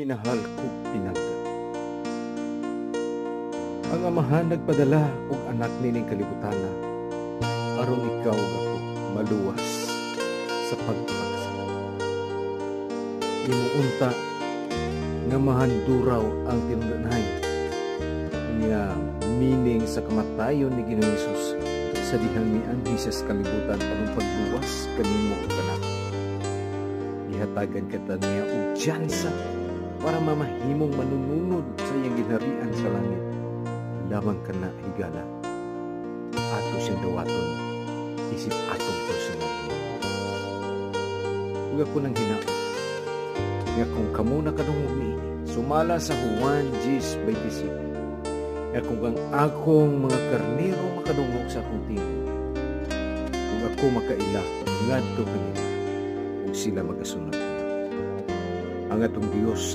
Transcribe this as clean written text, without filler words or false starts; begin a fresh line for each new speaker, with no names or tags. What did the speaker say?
Minahal ko pinangga. Ang amahan nagpadala og anak nining kalibutana aron ikaw ug ako maluwas sa pagpakasala. Imuunta nga mahanduraw ang tinudnay nga meaning sa kamatayon ni Ginoong Hesus sa dihang nianhi sa kalibutan aron pagluwas kanimo ug kanako. Ihatagan kita niya og tsansa para mamahimong manununod sa iyang ginharian sa langit. Lamang ka na higala. Ato siyang dawaton, isip atong personal. Huwag ako nang hinaot. Nga kung kamo na kadungog ni, sumala sa Juan 10:27. Nga kung ang akong mga karnero makadungog sa akong tingin, kung ako makaila, ngadto kanila, kung sila magasunod. Ang atong Diyos